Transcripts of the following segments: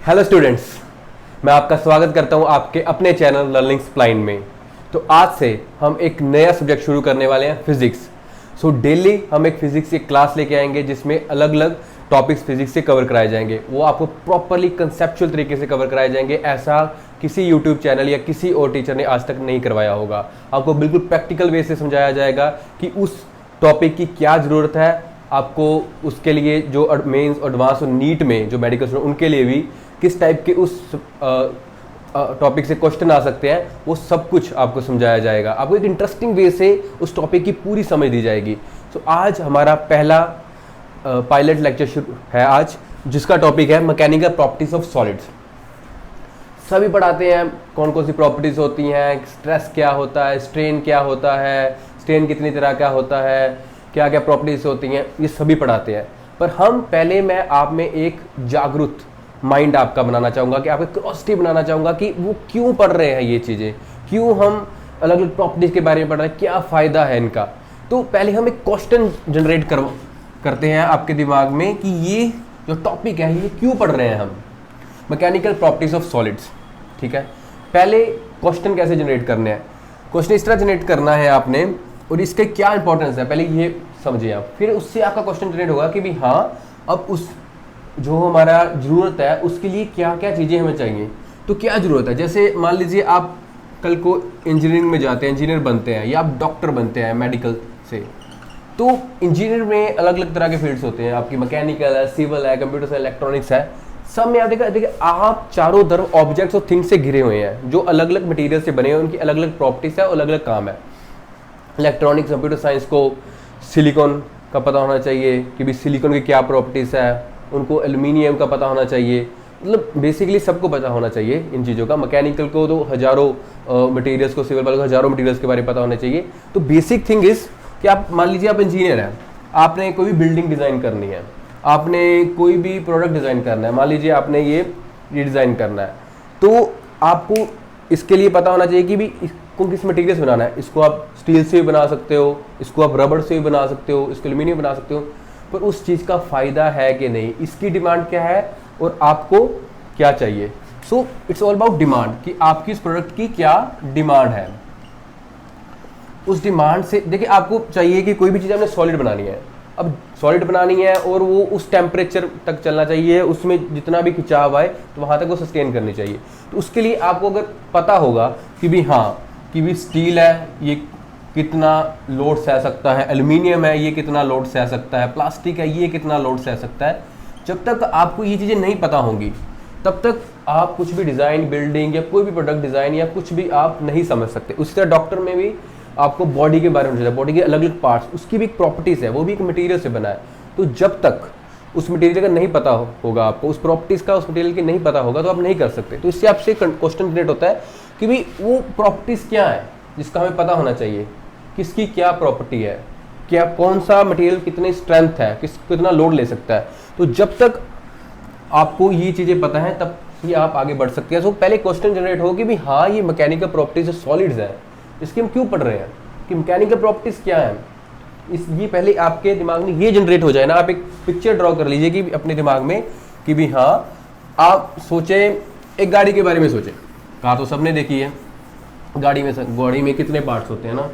Hello students, मैं आपका स्वागत करता हूं आपके अपने चैनल लर्निंग स्प्लाइन में। तो आज से हम एक नया सब्जेक्ट शुरू करने वाले हैं, फिजिक्स। सो डेली हम एक फिजिक्स की क्लास लेके आएंगे जिसमें अलग अलग टॉपिक्स फिजिक्स से कवर कराए जाएंगे। वो आपको प्रॉपरली कंसेप्चुअल तरीके से कवर कराए जाएंगे। ऐसा किसी यूट्यूब चैनल या किसी और टीचर ने आज तक नहीं करवाया होगा। आपको बिल्कुल प्रैक्टिकल वे से समझाया जाएगा कि उस टॉपिक की क्या ज़रूरत है। आपको उसके लिए जो मेंस, एडवांस और नीट में जो मेडिकल स्टूडेंट उनके लिए भी किस टाइप के उस टॉपिक से क्वेश्चन आ सकते हैं, वो सब कुछ आपको समझाया जाएगा। आपको एक इंटरेस्टिंग वे से उस टॉपिक की पूरी समझ दी जाएगी। तो आज हमारा पहला पायलट लेक्चर शुरू है आज, जिसका टॉपिक है मैकेनिकल प्रॉपर्टीज ऑफ सॉलिड्स। सभी पढ़ाते हैं कौन कौन सी प्रॉपर्टीज होती हैं, स्ट्रेस क्या होता है, स्ट्रेन क्या होता है, स्ट्रेन कितनी तरह का होता है, क्या क्या प्रॉपर्टीज होती हैं, ये सभी पढ़ाते हैं। पर मैं आप में एक जागरूक माइंड आपका बनाना चाहूँगा, कि आपको क्यूरियोसिटी बनाना चाहूँगा कि वो क्यों पढ़ रहे हैं ये चीज़ें, क्यों हम अलग अलग प्रॉपर्टीज के बारे में पढ़ रहे हैं, क्या फ़ायदा है इनका। तो पहले हम एक क्वेश्चन जनरेट करते हैं आपके दिमाग में कि ये जो टॉपिक है ये क्यों पढ़ रहे हैं हम, मैकेनिकल प्रॉपर्टीज ऑफ सॉलिड्स। ठीक है, पहले क्वेश्चन कैसे जनरेट करने हैं। क्वेश्चन इस तरह जनरेट करना है आपने, और इसके क्या इंपॉर्टेंस है पहले ये समझिए आप। फिर उससे आपका क्वेश्चन जनरेट होगा कि भाई हाँ, अब उस जो हमारा ज़रूरत है उसके लिए क्या क्या चीज़ें हमें चाहिए। तो क्या ज़रूरत है, जैसे मान लीजिए आप कल को इंजीनियरिंग में जाते हैं, इंजीनियर बनते हैं, या आप डॉक्टर बनते हैं मेडिकल से। तो इंजीनियर में अलग अलग तरह के फील्ड्स होते हैं, आपकी मैकेनिकल है, सिविल है, कंप्यूटर है, इलेक्ट्रॉनिक्स है। सब में आप देखिए आप चारों तरफ ऑब्जेक्ट्स और थिंग्स से घिरे हुए हैं जो अलग अलग मटेरियल से बने हैं, उनकी अलग अलग प्रॉपर्टीज है और अलग अलग काम है। इलेक्ट्रॉनिक्स कंप्यूटर साइंस को सिलिकॉन का पता होना चाहिए कि भी सिलिकॉन की क्या प्रॉपर्टीज़ है, उनको एल्यूमिनियम का पता होना चाहिए। मतलब बेसिकली सबको पता होना चाहिए इन चीज़ों का। मैकेनिकल को तो हज़ारों मटेरियल्स को, सिविल वालों को हज़ारों मटेरियल्स के बारे में पता होना चाहिए। तो बेसिक थिंग इज़ कि आप मान लीजिए आप इंजीनियर हैं, आपने कोई भी बिल्डिंग डिज़ाइन करनी है, आपने कोई भी प्रोडक्ट डिज़ाइन करना है, मान लीजिए आपने ये डिज़ाइन करना है, तो आपको इसके लिए पता होना चाहिए कि भी इसको किस मटेरियल से बनाना है। इसको आप स्टील से भी बना सकते हो, इसको आप रबड़ से भी बना सकते हो, इसको एल्यूमिनियम बना सकते हो, पर उस चीज़ का फ़ायदा है कि नहीं, इसकी डिमांड क्या है और आपको क्या चाहिए। So it's all about demand, कि आपकी इस प्रोडक्ट की क्या डिमांड है। उस डिमांड से देखिए, आपको चाहिए कि कोई भी चीज़ आपने सॉलिड बनानी है। अब सॉलिड बनानी है और वो उस टेम्परेचर तक चलना चाहिए, उसमें जितना भी खिंचाव आए तो वहाँ तक वो सस्टेन करनी चाहिए। तो उसके लिए आपको अगर पता होगा कि भी हाँ, कि भी स्टील है ये कितना लोड सह सकता है, एल्यूमिनियम है ये कितना लोड सह सकता है, प्लास्टिक है ये कितना लोड सह सकता है। जब तक आपको ये चीज़ें नहीं पता होंगी तब तक आप कुछ भी डिज़ाइन, बिल्डिंग या कोई भी प्रोडक्ट डिज़ाइन या कुछ भी आप नहीं समझ सकते। उसी तरह डॉक्टर में भी आपको बॉडी के बारे में चाहिए, बॉडी के अलग अलग पार्ट्स, उसकी भी एक प्रॉपर्टीज़ है, वो भी एक मटेरियल से बना है। तो जब तक उस मटेरियल का नहीं पता होगा, आपको उस प्रॉपर्टीज़ का, उस मटेरियल की नहीं पता होगा, तो आप नहीं कर सकते। तो इससे आपसे क्वेश्चन जनरेट होता है कि भाई वो प्रॉपर्टीज़ क्या है जिसका हमें पता होना चाहिए, किसकी क्या प्रॉपर्टी है, क्या कौन सा मटेरियल कितनी स्ट्रेंथ है, कितना लोड ले सकता है। तो जब तक आपको ये चीज़ें पता है तब ही आप आगे बढ़ सकते हैं। तो पहले क्वेश्चन जनरेट हो कि भी हाँ, ये मैकेनिकल प्रॉपर्टीज जो सॉलिड्स हैं इसकी हम क्यों पढ़ रहे हैं, कि मैकेनिकल प्रॉपर्टीज क्या है। ये पहले आपके दिमाग में ये जनरेट हो जाए ना, आप एक पिक्चर ड्रॉ कर लीजिए कि अपने दिमाग में कि भी हाँ, आप सोचें एक गाड़ी के बारे में सोचें। कार तो सबने देखी है, गाड़ी में कितने पार्ट्स होते हैं ना।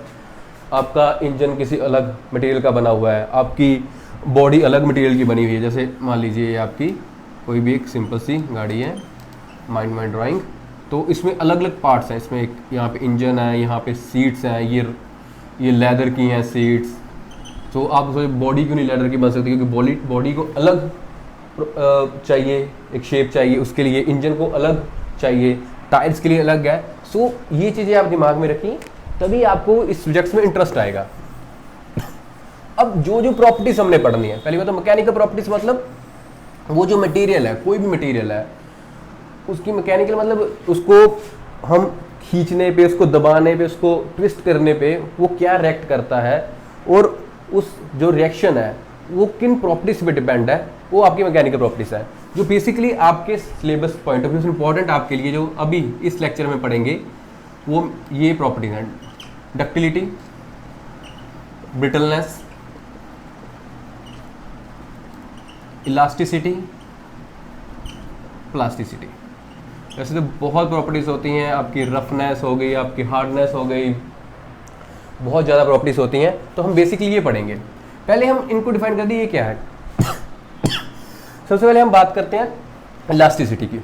आपका इंजन किसी अलग मटेरियल का बना हुआ है, आपकी बॉडी अलग मटेरियल की बनी हुई है। जैसे मान लीजिए आपकी कोई भी एक सिंपल सी गाड़ी है, माइंड ड्राइंग, तो इसमें अलग अलग पार्ट्स हैं। इसमें एक यहाँ पे इंजन है, यहाँ पे सीट्स हैं, ये लेदर की हैं सीट्स। तो आप सोचिए बॉडी क्यों नहीं लेदर की बन सकती, क्योंकि बॉडी को अलग चाहिए, एक शेप चाहिए, उसके लिए इंजन को अलग चाहिए, टायर्स के लिए अलग है। सो ये चीज़ें आप दिमाग में रखिए, तभी आपको इस सब्जेक्ट्स में इंटरेस्ट आएगा। अब जो प्रॉपर्टीज हमने पढ़नी है, पहली बात तो मैकेनिकल प्रॉपर्टीज मतलब वो जो मटेरियल है, कोई भी मटेरियल है, उसकी मैकेनिकल मतलब उसको हम खींचने पे, उसको दबाने पे, उसको ट्विस्ट करने पे वो क्या रिएक्ट करता है, और उस जो रिएक्शन है वो किन प्रॉपर्टीज पे डिपेंड है, वो आपकी मैकेनिकल प्रॉपर्टीज है। जो बेसिकली आपके सिलेबस पॉइंट ऑफ व्यू से इंपॉर्टेंट आपके लिए जो अभी इस लेक्चर में पढ़ेंगे, वो ये प्रॉपर्टीज हैं: डक्टिलिटी, ब्रिटलनेस, इलास्टिसिटी, प्लास्टिसिटी। वैसे तो बहुत प्रॉपर्टीज़ होती हैं, आपकी रफनेस हो गई, आपकी हार्डनेस हो गई, बहुत ज़्यादा प्रॉपर्टीज़ होती हैं, तो हम बेसिकली ये पढ़ेंगे। पहले हम इनको डिफाइन कर दिए, ये क्या है। सबसे पहले हम बात करते हैं इलास्टिसिटी की।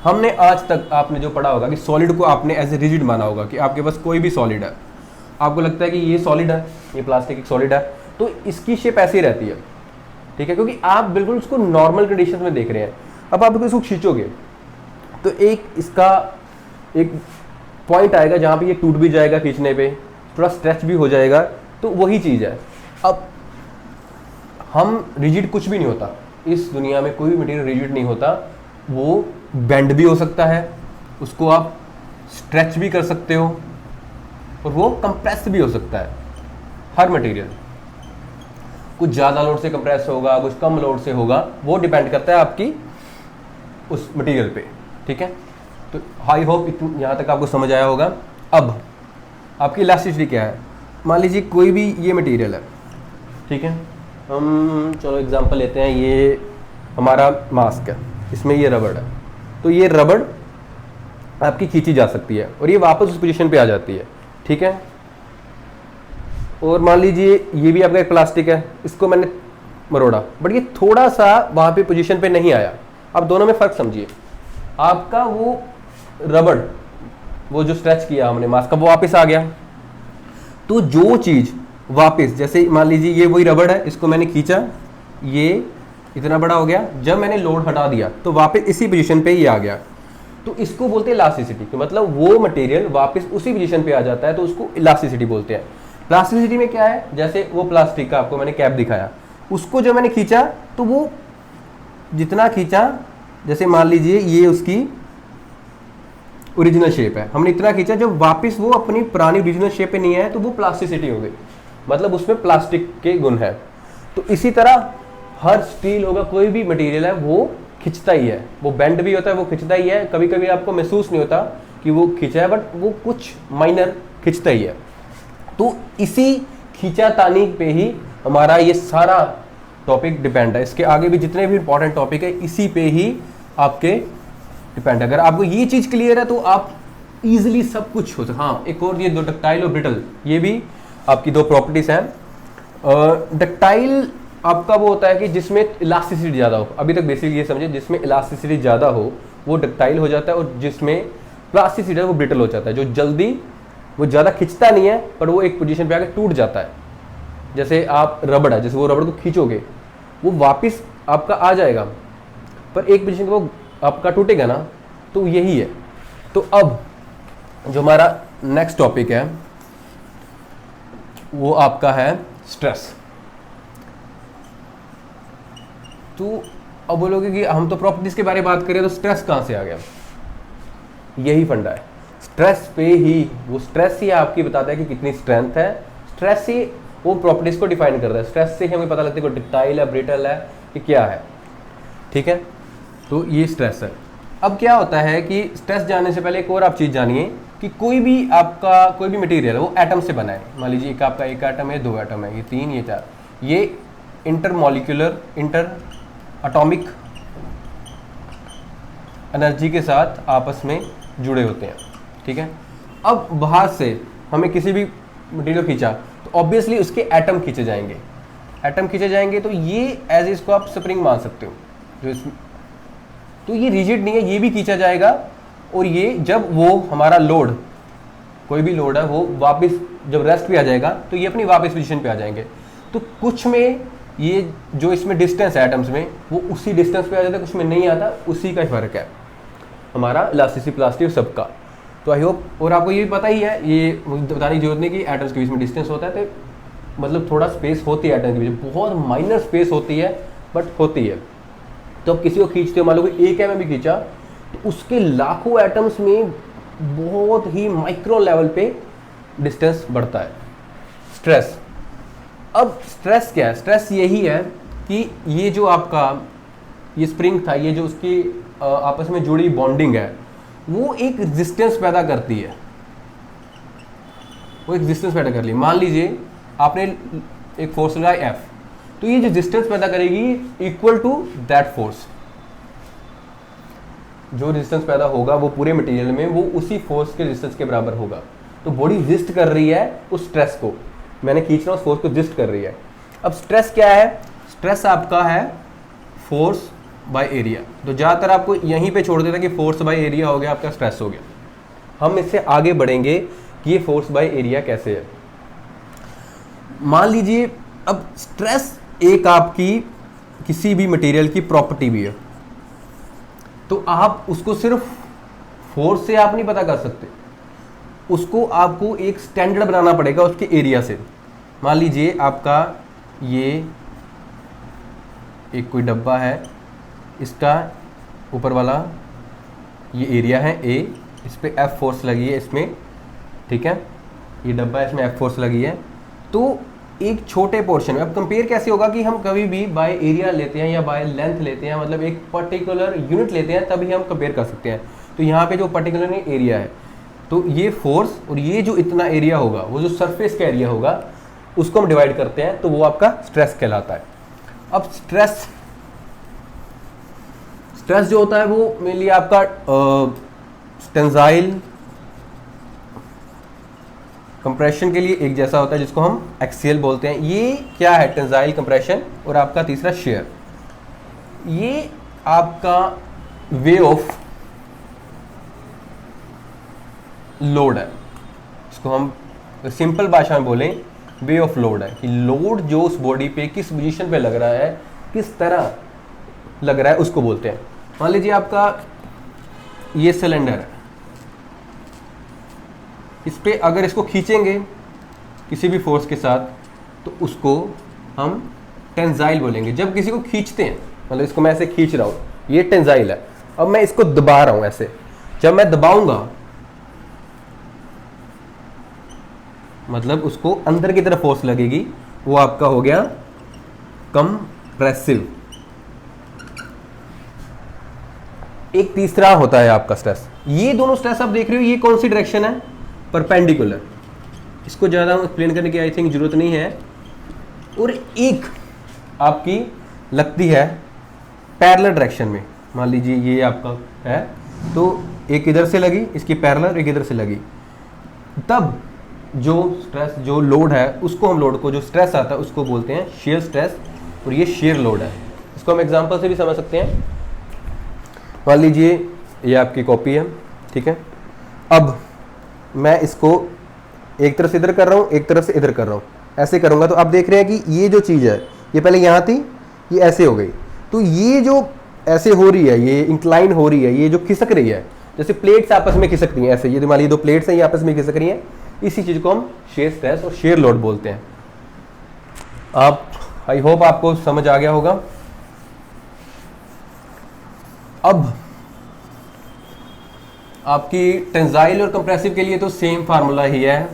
हमने आज तक आपने जो पढ़ा होगा कि सॉलिड को आपने एज ए रिजिड माना होगा, कि आपके पास कोई भी सॉलिड है, आपको लगता है कि ये सॉलिड है, ये प्लास्टिक एक सॉलिड है, तो इसकी शेप ऐसी रहती है, ठीक है, क्योंकि आप बिल्कुल उसको नॉर्मल कंडीशन में देख रहे हैं। अब आप इसको खींचोगे तो एक इसका एक पॉइंट आएगा जहाँ पे ये टूट भी जाएगा, खींचने पे थोड़ा स्ट्रेच भी हो जाएगा, तो वही चीज़ है। अब हम रिजिड कुछ भी नहीं होता इस दुनिया में, कोई भी मटेरियल रिजिड नहीं होता, वो बेंड भी हो सकता है, उसको आप स्ट्रेच भी कर सकते हो, और वो कंप्रेस भी हो सकता है। हर मटेरियल कुछ ज़्यादा लोड से कंप्रेस होगा, कुछ कम लोड से होगा, वो डिपेंड करता है आपकी उस मटेरियल पे, ठीक है। तो आई होप यहाँ तक आपको समझ आया होगा। अब आपकी इलास्टिसिटी क्या है, मान लीजिए कोई भी ये मटेरियल है, ठीक है, हम चलो एग्जांपल लेते हैं, ये हमारा मास्क है, इसमें ये रबड़ है, तो ये रबड़ आपकी खींची जा सकती है और ये वापस उस पोजीशन पे आ जाती है, ठीक है। और मान लीजिए ये भी आपका एक प्लास्टिक है, इसको मैंने मरोड़ा, बट ये थोड़ा सा वहाँ पे पोजीशन पे नहीं आया। अब दोनों में फ़र्क समझिए, आपका वो रबड़, वो जो स्ट्रेच किया हमने मास्क का, वो वापस आ गया, तो जो चीज़ वापस, जैसे मान लीजिए ये वही रबड़ है, इसको मैंने खींचा, ये इतना बड़ा हो गया, जब मैंने लोड हटा दिया तो वापस इसी पोजीशन पे ये आ गया, तो इसको बोलते हैं इलास्टिसिटी, कि मतलब वो मटेरियल वापस उसी पोजीशन पे आ जाता है, तो उसको इलास्टिसिटी बोलते हैं। प्लास्टिसिटी में क्या है, जैसे वो प्लास्टिक का आपको मैंने कैप दिखाया, उसको जब मैंने खींचा तो वो जितना खींचा, जैसे मान लीजिए ये उसकी ओरिजिनल शेप है, हमने इतना खींचा, जब वापस वो अपनी पुरानी ओरिजिनल शेप पे नहीं आया तो वो प्लास्टिसिटी हो गई, मतलब उसमें प्लास्टिक के गुण है। तो इसी तरह हर स्टील होगा, कोई भी मटेरियल है, वो खिंचता ही है, वो बेंड भी होता है, वो खिंचता ही है। कभी कभी आपको महसूस नहीं होता कि वो खिंचा है, बट वो कुछ माइनर खिंचता ही है। तो इसी खींचातानी पे ही हमारा ये सारा टॉपिक डिपेंड है, इसके आगे भी जितने भी इंपॉर्टेंट टॉपिक है इसी पे ही आपके डिपेंड है। अगर आपको ये चीज़ क्लियर है तो आप इजीली सब कुछ हो सकता। हाँ, एक और ये दो, डक्टाइल और ब्रिटल, ये भी आपकी दो प्रॉपर्टीज हैं। डक्टाइल आपका वो होता है कि जिसमें इलास्टिसिटी ज़्यादा हो, अभी तक बेसिक ये समझे, जिसमें इलास्टिसिटी ज़्यादा हो वो डक्टाइल हो जाता है, और जिसमें प्लास्टिसिटी है वो ब्रिटल हो जाता है, जो जल्दी, वो ज़्यादा खिंचता नहीं है, पर वो एक पोजीशन पे आके टूट जाता है। जैसे आप रबड़ है, जैसे वो रबड़ को खींचोगे वो वापस आपका आ जाएगा, पर एक पोजीशन पे वो आपका टूटेगा ना, तो यही है। तो अब जो हमारा नेक्स्ट टॉपिक है वो आपका है स्ट्रेस। तो अब बोलोगे कि हम तो प्रॉपर्टीज के बारे में बात करें, तो स्ट्रेस कहाँ से आ गया? यही फंडा है, स्ट्रेस पे ही, वो स्ट्रेस ही आपकी बताता है कि कितनी स्ट्रेंथ है, स्ट्रेस ही वो प्रॉपर्टीज को डिफाइन करता है, स्ट्रेस से ही हमें पता लगता है कि डक्टाइल है, ब्रिटल है, कि क्या है, ठीक है। तो ये स्ट्रेस है। अब क्या होता है कि स्ट्रेस जानने से पहले एक और आप चीज़ जानिए कि कोई भी आपका कोई भी मटेरियल है वो एटम से बना है। मान लीजिए एक आपका एक एटम है, दो एटम है, ये तीन, ये चार, ये इंटरमॉलिक्यूलर, इंटर एटॉमिक एनर्जी के साथ आपस में जुड़े होते हैं, ठीक है। अब बाहर से हमें किसी भी मटेरियल खींचा तो ऑब्वियसली उसके एटम खींचे जाएंगे, एटम खींचे जाएंगे, तो ये एज इसको आप स्प्रिंग मान सकते हो, जो इसमें, तो ये रिजिड नहीं है, ये भी खींचा जाएगा, और ये जब वो हमारा लोड, कोई भी लोड है, वो वापस जब रेस्ट पे आ जाएगा तो ये अपनी वापस पोजीशन पे आ जाएंगे। तो कुछ में ये जो इसमें डिस्टेंस है एटम्स में, वो उसी डिस्टेंस पे आ जाता है, कुछ में नहीं आता, उसी का फर्क है हमारा इलास्टिसिटी, प्लास्टिक सबका। तो आई होप, और आपको ये भी पता ही है, ये बताने की जरूरत नहीं कि एटम्स के बीच में डिस्टेंस होता है, तो मतलब थोड़ा स्पेस होती है एटम्स के बीच, बहुत माइनर स्पेस होती है, बट होती है। तो अब किसी को खींचते हो, मान लो कि एक में भी खींचा, तो उसके लाखों एटम्स में बहुत ही माइक्रो लेवल पे डिस्टेंस बढ़ता है। स्ट्रेस, अब स्ट्रेस क्या है? स्ट्रेस यही है कि ये जो आपका ये स्प्रिंग था, ये जो उसकी आपस में जुड़ी बॉन्डिंग है, वो एक रेजिस्टेंस पैदा करती है, वो एक रेजिस्टेंस पैदा कर ली। मान लीजिए आपने एक फोर्स लगाया F, तो ये जो रेजिस्टेंस पैदा करेगी इक्वल टू दैट फोर्स, जो रेजिस्टेंस पैदा होगा वो पूरे मटेरियल में वो उसी फोर्स के रेजिस्टेंस के बराबर होगा। तो बॉडी रेजिस्ट कर रही है उस स्ट्रेस को, मैंने खींच रहा हूँ, उस फोर्स को रेजिस्ट कर रही है। अब स्ट्रेस क्या है? स्ट्रेस आपका है फोर्स बाय एरिया। तो ज़्यादातर आपको यहीं पे छोड़ देता कि फोर्स बाय एरिया हो गया, आपका स्ट्रेस हो गया। हम इससे आगे बढ़ेंगे कि ये फोर्स बाय एरिया कैसे है। मान लीजिए अब स्ट्रेस एक आपकी किसी भी मटेरियल की प्रॉपर्टी भी है, तो आप उसको सिर्फ फोर्स से आप नहीं पता कर सकते, उसको आपको एक स्टैंडर्ड बनाना पड़ेगा उसके एरिया से। मान लीजिए आपका ये एक कोई डब्बा है, इसका ऊपर वाला ये एरिया है ए, इस पर एफ फोर्स लगी है इसमें, ठीक है, ये डब्बा है, इसमें एफ फोर्स लगी है। तो एक छोटे पोर्शन में अब कंपेयर कैसे होगा कि हम कभी भी बाय एरिया लेते हैं या बाय लेंथ लेते हैं, मतलब एक पर्टिकुलर यूनिट लेते हैं, तभी हम कंपेयर कर सकते हैं। तो यहाँ पे जो पर्टिकुलर एरिया है, तो ये फोर्स और ये जो इतना एरिया होगा, वो जो सरफेस का एरिया होगा, उसको हम डिवाइड करते हैं, तो वो आपका स्ट्रेस कहलाता है। अब स्ट्रेस जो होता है वो मेनली आपका टेंसाइल कंप्रेशन के लिए एक जैसा होता है, जिसको हम एक्सियल बोलते हैं। ये क्या है? Tensile compression. और आपका तीसरा शेयर, ये आपका वे ऑफ लोड है। इसको हम सिंपल भाषा में बोलें, वे ऑफ लोड है कि लोड जो उस बॉडी पे किस पोजीशन पे लग रहा है, किस तरह लग रहा है, उसको बोलते हैं। मान लीजिए आपका ये सिलेंडर है, इस पे अगर इसको खींचेंगे किसी भी फोर्स के साथ, तो उसको हम टेंसाइल बोलेंगे। जब किसी को खींचते हैं, मतलब इसको मैं ऐसे खींच रहा हूँ, ये टेंसाइल है। अब मैं इसको दबा रहा हूँ ऐसे, जब मैं दबाऊंगा मतलब उसको अंदर की तरफ फोर्स लगेगी, वो आपका हो गया कंप्रेसिव। एक तीसरा होता है आपका स्ट्रेस। ये दोनों स्ट्रेस आप देख रहे हो, ये कौन सी डायरेक्शन है? परपेंडिकुलर। इसको ज़्यादा एक्सप्लेन करने की आई थिंक जरूरत नहीं है। और एक आपकी लगती है पैरेलल डायरेक्शन में। मान लीजिए ये आपका है, तो एक इधर से लगी, इसकी पैरेलल, एक इधर से लगी, तब जो स्ट्रेस, जो लोड है, उसको हम लोड को, जो स्ट्रेस आता है उसको बोलते हैं शेयर स्ट्रेस, और ये शेयर लोड है। इसको हम एग्जांपल से भी समझ सकते हैं। मान लीजिए ये आपकी कॉपी है, ठीक है। अब मैं इसको एक तरफ से इधर कर रहा हूँ, एक तरफ से इधर कर रहा हूँ, ऐसे करूँगा तो आप देख रहे हैं कि ये जो चीज़ है, ये पहले यहाँ थी, ये ऐसे हो गई। तो ये जो ऐसे हो रही है, ये इंक्लाइन हो रही है, ये जो खिसक रही है, जैसे प्लेट्स आपस में खिसकती हैं ऐसे, ये मान लीजिए दो प्लेट्स हैं, ये आपस में खिसक रही हैं, इसी चीज़ को हम शेयर स्ट्रेस और शेयर लोड बोलते हैं। आप, आई होप आपको समझ आ गया होगा। अब आपकी टेंसाइल और कंप्रेसिव के लिए तो सेम फार्मूला ही है।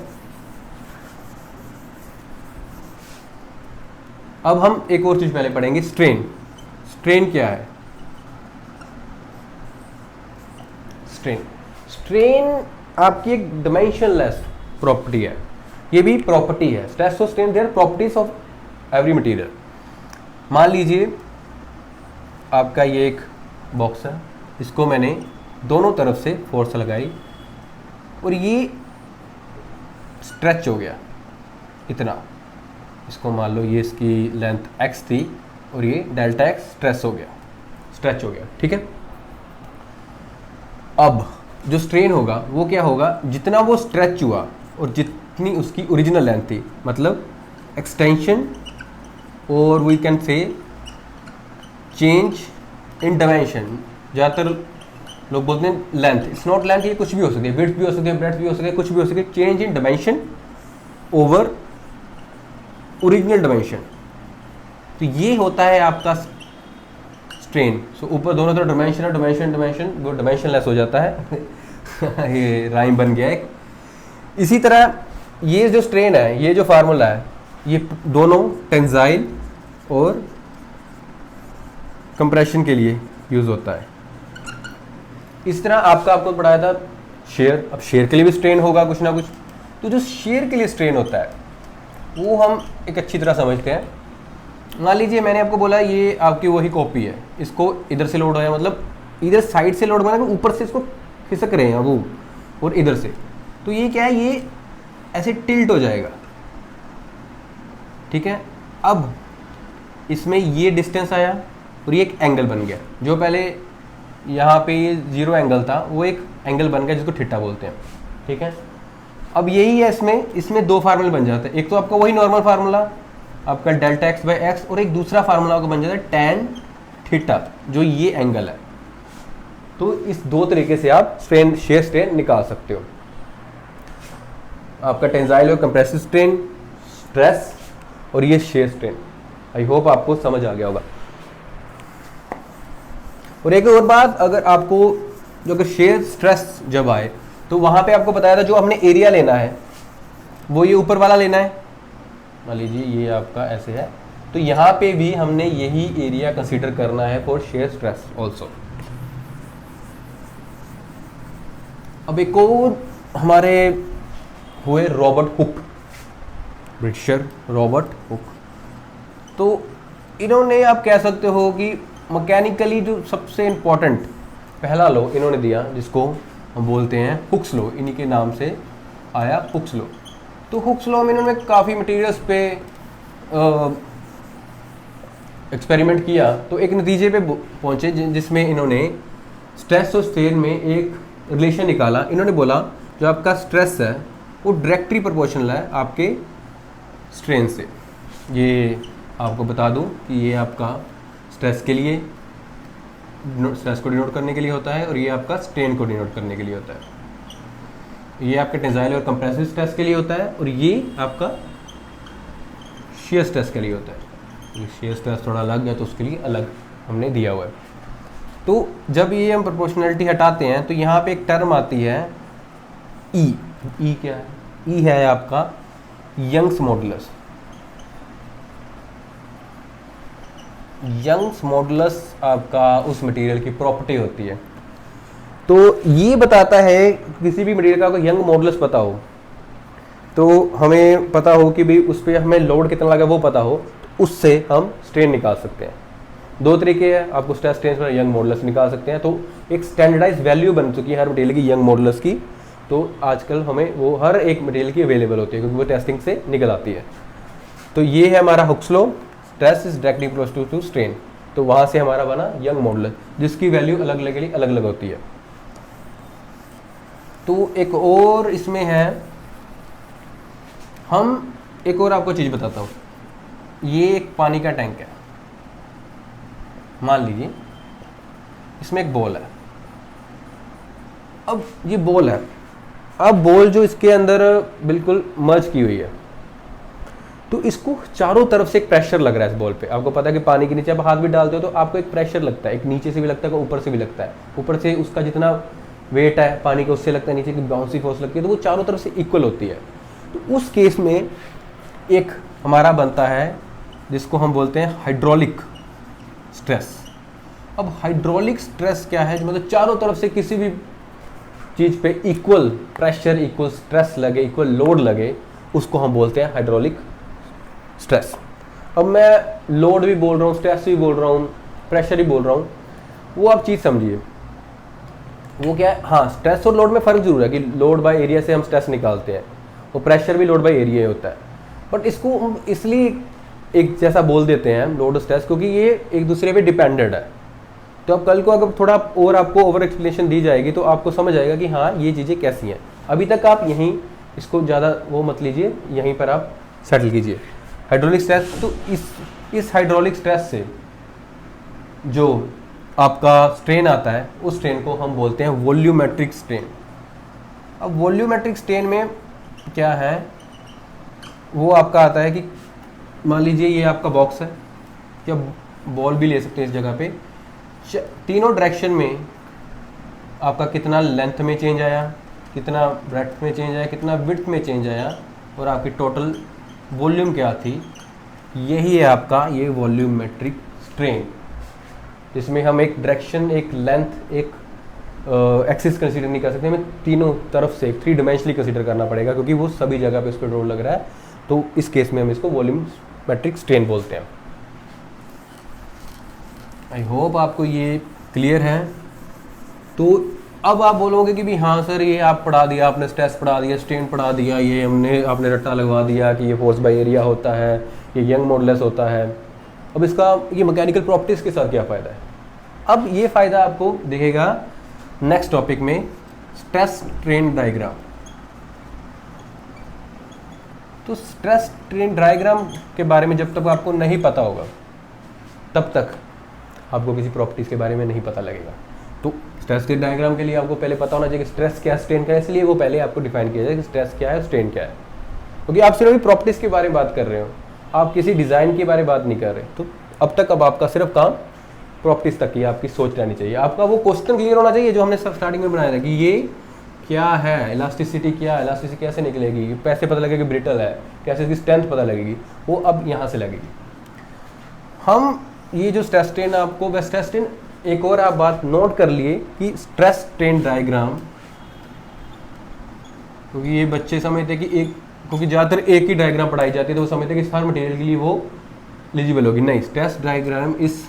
अब हम एक और चीज पहले पढ़ेंगे, स्ट्रेन। स्ट्रेन क्या है? स्ट्रेन आपकी एक डायमेंशनलेस प्रॉपर्टी है। ये भी प्रॉपर्टी है, स्ट्रेस और strain, their properties of every material. मान लीजिए आपका ये एक बॉक्स है, इसको मैंने दोनों तरफ से फोर्स लगाई और ये स्ट्रेच हो गया इतना। इसको मान लो ये इसकी लेंथ x थी और ये डेल्टा x स्ट्रेच हो गया, ठीक है। अब जो स्ट्रेन होगा वो क्या होगा? जितना वो स्ट्रेच हुआ और जितनी उसकी ओरिजिनल लेंथ थी, मतलब एक्सटेंशन, और we can say change in dimension. ज़्यादातर लोग बोलते हैं लेंथ, इट्स नॉट लेंथ, ये कुछ भी हो सकती है, विड्थ भी हो सकती है, ब्रेड्थ भी हो सकती है, कुछ भी हो सकती है। Change in dimension over original dimension, तो ये होता है आपका स्ट्रेन। सो ऊपर दोनों तरफ डायमेंशन है, डायमेंशन वो डायमेंशनलेस हो जाता है। ये राइम बन गया एक। इसी तरह ये जो स्ट्रेन है, ये जो फार्मूला है, ये दोनों टेंसाइल और कंप्रेशन के लिए यूज होता है। इस तरह आपको पढ़ाया था शेयर। अब शेयर के लिए भी स्ट्रेन होगा कुछ ना कुछ, तो जो शेयर के लिए स्ट्रेन होता है वो हम एक अच्छी तरह समझते हैं। मान लीजिए मैंने आपको बोला ये आपकी वही कॉपी है, इसको इधर से लोड होया, मतलब इधर साइड से लोड बना, ऊपर से इसको खिसक रहे हैं वो, और इधर से, तो ये क्या है, ये ऐसे टिल्ट हो जाएगा, ठीक है। अब इसमें ये डिस्टेंस आया और ये एक एंगल बन गया, जो पहले यहाँ पे ये 0 एंगल था वो एक एंगल बन गया जिसको थीटा बोलते हैं, ठीक है। अब यही है, इसमें दो फार्मूले बन जाते हैं, एक तो आपका वही नॉर्मल फार्मूला आपका डेल्टा एक्स बाई एक्स, और एक दूसरा फार्मूला आपका बन जाता है टैन थीटा, जो ये एंगल है। तो इस दो तरीके से आप स्ट्रेन, शेयर स्ट्रेन निकाल सकते हो। आपका टेंसाइल और कंप्रेसिव स्ट्रेन, स्ट्रेस, और ये शेयर स्ट्रेन। आई होप आपको समझ आ गया होगा। और एक और बात, अगर आपको जो अगर शेयर स्ट्रेस जब आए तो वहां पे आपको बताया था जो हमने एरिया लेना है वो ये ऊपर वाला लेना है। मान लीजिए ये आपका ऐसे है, तो यहाँ पे भी हमने यही एरिया कंसीडर करना है फॉर शेयर स्ट्रेस ऑल्सो। अब एक और हमारे हुए Robert Hooke, britisher Robert Hooke. तो इन्होंने, आप कह सकते हो कि मैकेनिकली जो सबसे इंपॉर्टेंट पहला लॉ इन्होंने दिया, जिसको हम बोलते हैं हुक्स लॉ, इन्हीं के नाम से आया हुक्स लॉ। तो हुक्स लॉ में इन्होंने काफ़ी मटेरियल्स पे एक्सपेरिमेंट किया, तो एक नतीजे पे पहुंचे जिसमें इन्होंने स्ट्रेस और स्ट्रेन में एक रिलेशन निकाला। इन्होंने बोला जो आपका स्ट्रेस है वो डायरेक्टली प्रोपोर्शनल है आपके स्ट्रेन से। ये आपको बता दूं कि ये आपका स्ट्रेस के लिए, स्ट्रेस को डिनोट करने के लिए होता है, और ये आपका स्ट्रेन को डिनोट करने के लिए होता है। ये आपके टेंसाइल और कंप्रेसिव स्ट्रेस के लिए होता है, और ये आपका शियर स्ट्रेस के लिए होता है। ये शियर स्ट्रेस थोड़ा अलग है तो उसके लिए अलग हमने दिया हुआ है। तो जब ये हम प्रोपोर्शनलिटी हटाते हैं तो यहाँ पे एक टर्म आती है ई। ई क्या है? ई है आपका यंग्स मॉडुलस। यंग्स मॉडुलस आपका उस मटेरियल की प्रॉपर्टी होती है। तो ये बताता है किसी भी मटेरियल का अगर यंग मॉडुलस पता हो, तो हमें पता हो कि भाई उस पर हमें लोड कितना लगा वो पता हो, तो उससे हम स्ट्रेन निकाल सकते हैं। दो तरीके हैं, आपको स्ट्रेस स्ट्रेन पर यंग मॉडुलस निकाल सकते हैं। तो एक स्टैंडर्डाइज वैल्यू बन चुकी है हर मटेरियल की यंग मॉडुलस की, तो आजकल हमें वो हर एक मटेरियल की अवेलेबल होती है क्योंकि वो टेस्टिंग से निकल आती है। तो ये है हमारा Hooke's law, stress is directly proportional to strain. तो वहां से हमारा बना यंग मॉडुलस, जिसकी वैल्यू अलग अलग के लिए अलग अलग होती है। तो एक और इसमें है, हम एक और आपको चीज बताता हूं। ये एक पानी का टैंक है, मान लीजिए इसमें एक बॉल है। अब ये बॉल है, अब बॉल जो इसके अंदर बिल्कुल मर्ज की हुई है, तो इसको चारों तरफ से एक प्रेशर लग रहा है इस बॉल पे। आपको पता है कि पानी के नीचे आप हाथ भी डालते हो तो आपको एक प्रेशर लगता है, एक नीचे से भी लगता है, ऊपर से भी लगता है। ऊपर से उसका जितना वेट है पानी का उससे लगता है, नीचे की बाउंसी फोर्स लगती है, तो वो चारों तरफ से इक्वल होती है। तो उस केस में एक हमारा बनता है जिसको हम बोलते हैं हाइड्रोलिक स्ट्रेस। अब हाइड्रोलिक स्ट्रेस क्या है? मतलब चारों तरफ से किसी भी चीज पे इक्वल प्रेशर, इक्वल स्ट्रेस लगे, इक्वल लोड लगे, उसको हम बोलते हैं हाइड्रोलिक स्ट्रेस। अब मैं लोड भी बोल रहा हूँ, स्ट्रेस भी बोल रहा हूँ, प्रेशर भी बोल रहा हूँ, वो आप चीज समझिए वो क्या है। हाँ, स्ट्रेस और लोड में फर्क जरूर है कि लोड बाय एरिया से हम स्ट्रेस निकालते हैं, वो प्रेशर भी लोड बाय एरिया होता है। बट इसको हम इसलिए एक जैसा बोल देते हैं लोड स्ट्रेस, क्योंकि ये एक दूसरे पे डिपेंडेंट है। तो अब कल को अगर थोड़ा और आपको ओवर एक्सप्लेनेशन दी जाएगी तो आपको समझ आएगा कि हाँ ये चीज़ें कैसी हैं। अभी तक आप यहीं इसको ज़्यादा वो मत लीजिए, यहीं पर आप सेटल कीजिए। हाइड्रोलिक स्ट्रेस, तो इस हाइड्रोलिक स्ट्रेस से जो आपका स्ट्रेन आता है उस स्ट्रेन को हम बोलते हैं वॉल्यूमेट्रिक स्ट्रेन। अब वॉल्यूमेट्रिक स्ट्रेन में क्या है, वो आपका आता है कि मान लीजिए ये आपका बॉक्स है, या बॉल भी ले सकते हैं इस जगह पे, तीनों डायरेक्शन में आपका कितना लेंथ में चेंज आया, कितना ब्रेड्थ में चेंज आया, कितना विड्थ में चेंज आया, और आपकी टोटल वॉल्यूम क्या थी, यही है आपका ये वॉल्यूमेट्रिक स्ट्रेन, जिसमें हम एक डायरेक्शन, एक लेंथ, एक एक्सिस कंसीडर नहीं कर सकते, हमें तीनों तरफ से 3 डायमेंशनली कंसीडर करना पड़ेगा क्योंकि वो सभी जगह पे उसको रोल लग रहा है। तो इस केस में हम इसको वॉल्यूमेट्रिक स्ट्रेन बोलते हैं। आई होप आपको ये क्लियर है। तो अब आप बोलोगे कि भी हाँ सर ये आप पढ़ा दिया, आपने स्ट्रेस पढ़ा दिया, स्ट्रेन पढ़ा दिया, ये आपने रट्टा लगवा दिया कि ये फोर्स बाय एरिया होता है, ये यंग मॉडुलस होता है। अब इसका ये मैकेनिकल प्रॉपर्टीज़ के साथ क्या फ़ायदा है? अब ये फ़ायदा आपको दिखेगा नेक्स्ट टॉपिक में, स्ट्रेस स्ट्रेन डायग्राम। तो स्ट्रेस स्ट्रेन डायग्राम के बारे में जब तक आपको नहीं पता होगा तब तक आपको किसी प्रॉपर्टीज़ के बारे में नहीं पता लगेगा। तो स्ट्रेस स्ट्रेन डायग्राम के लिए आपको पहले पता होना चाहिए कि स्ट्रेस क्या है, स्ट्रेन क्या है, इसलिए वो पहले आपको डिफाइन किया जाए कि स्ट्रेस क्या है, स्ट्रेन क्या है। क्योंकि आप सिर्फ प्रॉपर्टीज़ के बारे में बात कर रहे हो, आप किसी डिज़ाइन के बारे में बात नहीं कर रहे। तो अब आपका सिर्फ काम प्रॉपर्टीज़ तक की आपकी सोच रहनी चाहिए। आपका वो क्वेश्चन क्लियर होना चाहिए जो हमने स्टार्टिंग में बनाया था कि ये क्या है, इलास्टिसिटी क्या है, इलास्टिसिटी कैसे निकलेगी, कैसे पता लगेगा कि ब्रिटल है, कैसे इसकी स्ट्रेंथ पता लगेगी, वो अब यहाँ से लगेगी। हम ये जो स्ट्रेस स्ट्रेन आपको बस स्ट्रेस स्ट्रेन, एक और आप बात नोट कर लिए कि स्ट्रेस स्ट्रेन डायग्राम, क्योंकि ये बच्चे समझते कि एक, क्योंकि ज़्यादातर एक ही डायग्राम पढ़ाई जाती है तो वो समझते कि हर मटेरियल के लिए वो एलिजिबल होगी। नहीं, stress diagram is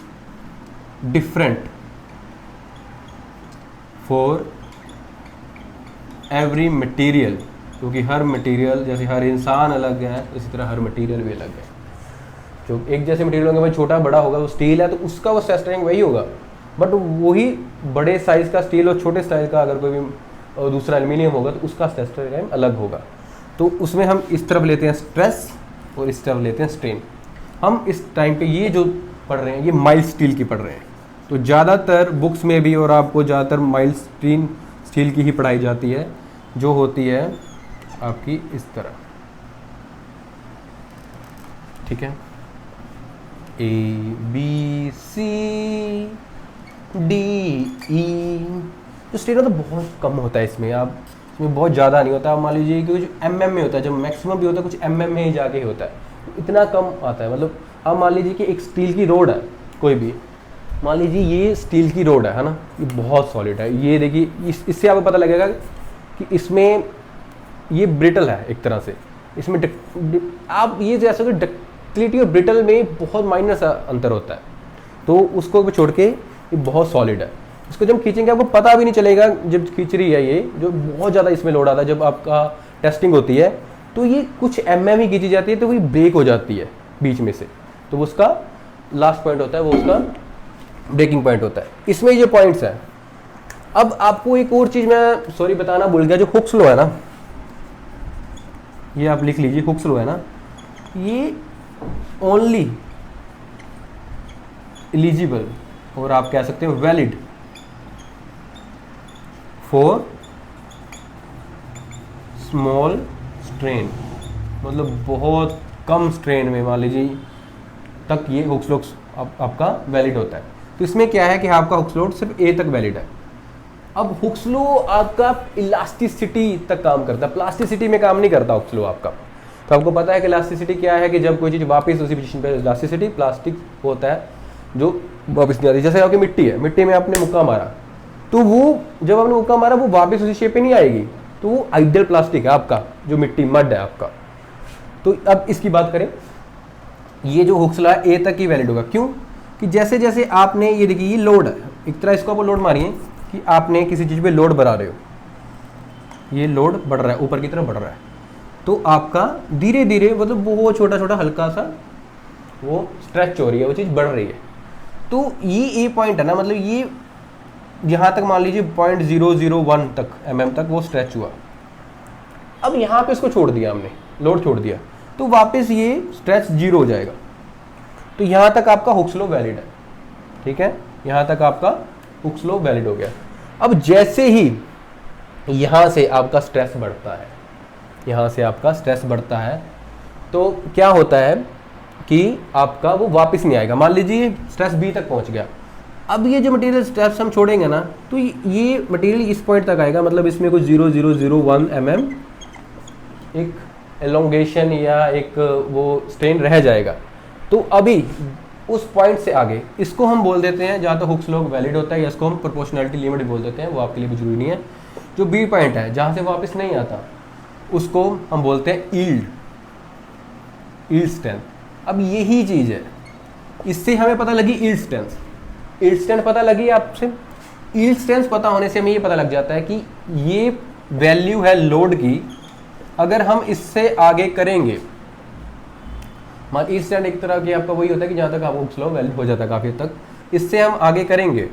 different for every material, क्योंकि हर मटेरियल, जैसे हर इंसान अलग है इसी तरह हर मटेरियल भी अलग है। जो एक जैसे मटेरियल होंगे, भाई छोटा बड़ा होगा, वो स्टील है तो उसका वो स्ट्रेस स्ट्रेन वही होगा, बट वही बड़े साइज का स्टील और छोटे साइज का अगर कोई भी दूसरा एल्यूमिनियम होगा तो उसका स्ट्रेस स्ट्रेन अलग होगा। तो उसमें हम इस तरफ लेते हैं स्ट्रेस और इस तरफ लेते हैं स्ट्रेन। हम इस टाइम पे ये जो पढ़ रहे हैं ये माइल्ड स्टील की पढ़ रहे हैं, तो ज़्यादातर बुक्स में भी और आपको ज़्यादातर माइल्ड स्टील की ही पढ़ाई जाती है, जो होती है आपकी इस तरह, ठीक है, A B C D E। तो स्ट्रेन तो बहुत कम होता है इसमें, आप इसमें बहुत ज़्यादा नहीं होता। आप मान लीजिए कि कुछ mm में होता है, जब मैक्सिमम भी होता है कुछ mm में ही जाके ही होता है, इतना कम आता है। मतलब आप मान लीजिए कि एक स्टील की रोड है, कोई भी मान लीजिए ये स्टील की रोड है ना, ये बहुत सॉलिड है। ये देखिए इससे आपको पता लगेगा कि इसमें ये ब्रिटल है एक तरह से। इसमें आप ये जैसा कि डक्टिलिटी और ब्रिटल में बहुत माइनर सा अंतर होता है, तो उसको छोड़ के ये बहुत सॉलिड है। इसको जब खींचेंगे आपको पता भी नहीं चलेगा, जब खींच रही है ये जो बहुत ज़्यादा इसमें लोड आता है, जब आपका टेस्टिंग होती है तो ये कुछ mm ही खींची जाती है तो वो ब्रेक हो जाती है बीच में से, तो वो उसका लास्ट पॉइंट होता है, वो उसका ब्रेकिंग पॉइंट होता है। इसमें ये पॉइंट्स हैं। अब आपको एक और चीज़ मैं सॉरी बताना भूल गया, जो हुक्स लॉ है ना, ये आप लिख लीजिए, हुक्स लॉ है ना, ये ओनली एलिजिबल और आप कह सकते हैं वैलिड फॉर स्मॉल स्ट्रेन, मतलब बहुत कम स्ट्रेन में मान लीजिए तक ये हुक्स लॉ आपका वैलिड होता है। तो इसमें क्या है कि आपका हुक्स लॉ सिर्फ ए तक वैलिड है। अब हुक्स लॉ आपका इलास्टिसिटी तक काम करता है, प्लास्टिसिटी में काम नहीं करता हुक्स लॉ आपका। तो आपको पता है कि इलास्टिसिटी क्या है, कि जब कोई चीज़ वापस उसी पोजीशन पे, इलास्टिसिटी प्लास्टिक होता है जो वापस नहीं आती। जैसे आपकी मिट्टी है, मिट्टी में आपने मुक्का मारा तो वो जब आपने मुक्का मारा वो वापस उसी शेप पे नहीं आएगी, तो वो आइडियल प्लास्टिक है आपका, जो मिट्टी मड है आपका। तो अब इसकी बात करें, ये जो हुक्स लॉ है ए तक ही वैलिड होगा। क्यों? कि जैसे जैसे आपने ये देखिए ये लोड है, एक तरह इसको आप लोड मारिए कि आपने किसी चीज़ पे लोड बढ़ा रहे हो, ये लोड बढ़ रहा है, ऊपर की तरफ बढ़ रहा है, तो आपका धीरे धीरे मतलब वो छोटा छोटा हल्का सा वो स्ट्रेच हो रही है, वो चीज़ बढ़ रही है। तो ये ए पॉइंट है ना, मतलब ये यहाँ तक मान लीजिए 0.001 तक mm तक वो स्ट्रेच हुआ। अब यहाँ पे इसको छोड़ दिया हमने, लोड छोड़ दिया, तो वापस ये स्ट्रेच 0 हो जाएगा। तो यहाँ तक आपका हुक्स लॉ वैलिड है, ठीक है, यहाँ तक आपका हुक्स लॉ वैलिड हो गया। अब जैसे ही यहाँ से आपका स्ट्रेस बढ़ता है, यहाँ से आपका स्ट्रेस बढ़ता है, तो क्या होता है कि आपका वो वापस नहीं आएगा। मान लीजिए स्ट्रेस बी तक पहुँच गया, अब ये जो मटेरियल स्ट्रेस हम छोड़ेंगे ना, तो ये मटेरियल इस पॉइंट तक आएगा, मतलब इसमें कुछ 0.001 mm एक एलोंगेशन या एक वो स्ट्रेन रह जाएगा। तो अभी उस पॉइंट से आगे इसको हम बोल देते हैं, जहाँ तक हुक्स लॉ वैलिड होता है, या इसको हम प्रोपोर्शनैलिटी लिमिट बोल देते हैं, वो आपके लिए भी जरूरी नहीं है। जो बी पॉइंट है जहाँ से वापस नहीं आता, उसको हम बोलते हैं यील्ड स्ट्रेंथ। अब यही चीज़ है, इससे हमें पता लगी यील्ड स्ट्रेंथ। यील्ड स्ट्रेंथ पता लगी आपसे, यील्ड स्ट्रेंथ पता होने से हमें ये पता लग जाता है कि ये वैल्यू है लोड की, अगर हम इससे आगे करेंगे, मान यील्ड स्ट्रेंथ एक तरह की आपका वही होता है कि जहाँ तक आपको स्लो वैल्यू हो जाता है काफ़ी हद तक, इससे हम आगे करेंगे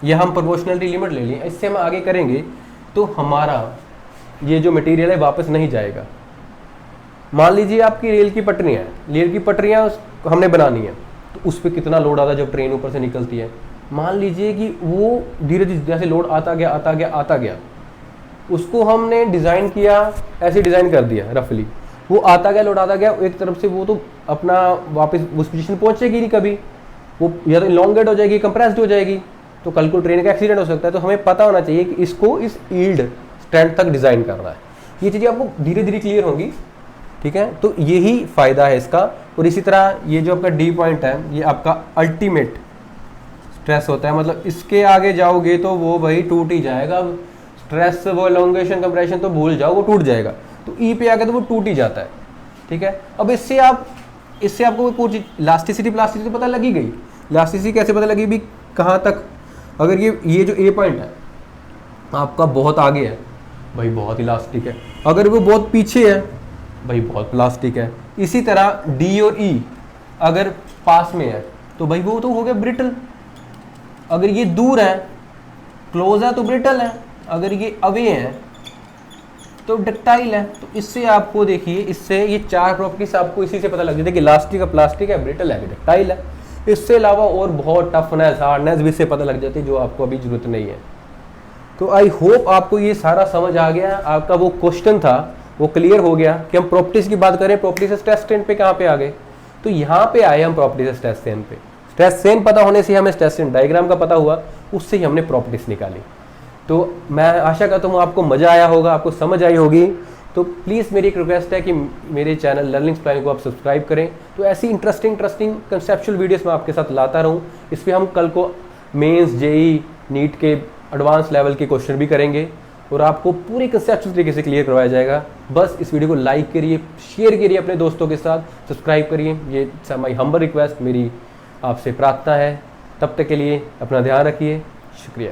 या हम प्रोपोर्शनलिटी लिमिट ले लें, इससे हम आगे करेंगे तो हमारा ये जो मटेरियल है वापस नहीं जाएगा। मान लीजिए आपकी रेल की पटरियाँ हैं, रेल की पटरियाँ हमने बनानी है, तो उस पर कितना लोड आता है जब ट्रेन ऊपर से निकलती है। मान लीजिए कि वो धीरे धीरे जैसे लोड आता गया, उसको हमने डिज़ाइन किया, ऐसे डिज़ाइन कर दिया रफली, वो आता गया, लोड आता गया, एक तरफ से वो तो अपना वापस उस पोजीशन पहुंचेगी नहीं कभी, वो या तो इलॉन्गेट हो जाएगी, कंप्रेस्ड हो जाएगी, तो कल को ट्रेन का एक्सीडेंट हो सकता है। तो हमें पता होना चाहिए कि इसको इस यील्ड स्ट्रेंथ तक डिज़ाइन करना है। ये चीज़ें आपको धीरे धीरे क्लियर होंगी, ठीक है। तो यही फ़ायदा है इसका। और इसी तरह ये जो आपका डी पॉइंट है, ये आपका अल्टीमेट स्ट्रेस होता है, मतलब इसके आगे जाओगे तो वो भाई टूट ही जाएगा। स्ट्रेस, वो एलोंगेशन, कंप्रेशन तो भूल जाओ, वो टूट जाएगा। तो ई पे आगे तो वो टूट ही जाता है, ठीक है। अब इससे आपको कोई इलास्टिसिटी पता लगी गई। इलास्टिसिटी कैसे पता लगी भी, कहाँ तक, अगर ये जो ए पॉइंट है आपका बहुत आगे है, भाई बहुत इलास्टिक है। अगर वो बहुत पीछे है, भाई बहुत प्लास्टिक है। इसी तरह डी और ई अगर पास में है तो भाई वो तो हो गया ब्रिटल। अगर ये दूर है, क्लोज है, तो ब्रिटल है। अगर ये अवे है तो डक्टाइल है। तो इससे आपको देखिए, इससे ये 4 प्रॉपर्टीज आपको इसी से पता लग जाती है कि इलास्टिक है, प्लास्टिक है, ब्रिटल है, डक्टाइल है। इससे अलावा और बहुत टफनेस, हार्डनेस भी इससे पता लग जाती है, जो आपको अभी जरूरत नहीं है। तो आई होप आपको ये सारा समझ आ गया। आपका वो क्वेश्चन था वो क्लियर हो गया कि हम प्रॉपर्टीज की बात करें, प्रॉपर्टीज से स्ट्रेस स्ट्रेन पे कहाँ पे आ गए, तो यहाँ पे आए हम प्रॉपर्टीज से स्ट्रेस स्ट्रेन पे। स्ट्रेस स्ट्रेन पता होने से हमें स्ट्रेस स्ट्रेन डायग्राम का पता हुआ, उससे ही हमने प्रॉपर्टीज निकाली। तो मैं आशा करता हूँ आपको मज़ा आया होगा, आपको समझ आई होगी। तो प्लीज़ मेरी एक रिक्वेस्ट है कि मेरे चैनल लर्निंग स्प्लाइन को आप सब्सक्राइब करें, तो ऐसी इंटरेस्टिंग कंसेप्चुअल वीडियोस मैं आपके साथ लाता रहूँ। इस पर हम कल को मेंस, जेई, नीट के एडवांस लेवल के क्वेश्चन भी करेंगे और आपको पूरी कंसेप्चुअल तरीके से क्लियर करवाया जाएगा। बस इस वीडियो को लाइक करिए, शेयर करिए अपने दोस्तों के साथ, सब्सक्राइब करिए। ये माई हम्बल रिक्वेस्ट, मेरी आपसे प्रार्थना है। तब तक के लिए अपना ध्यान रखिए। शुक्रिया।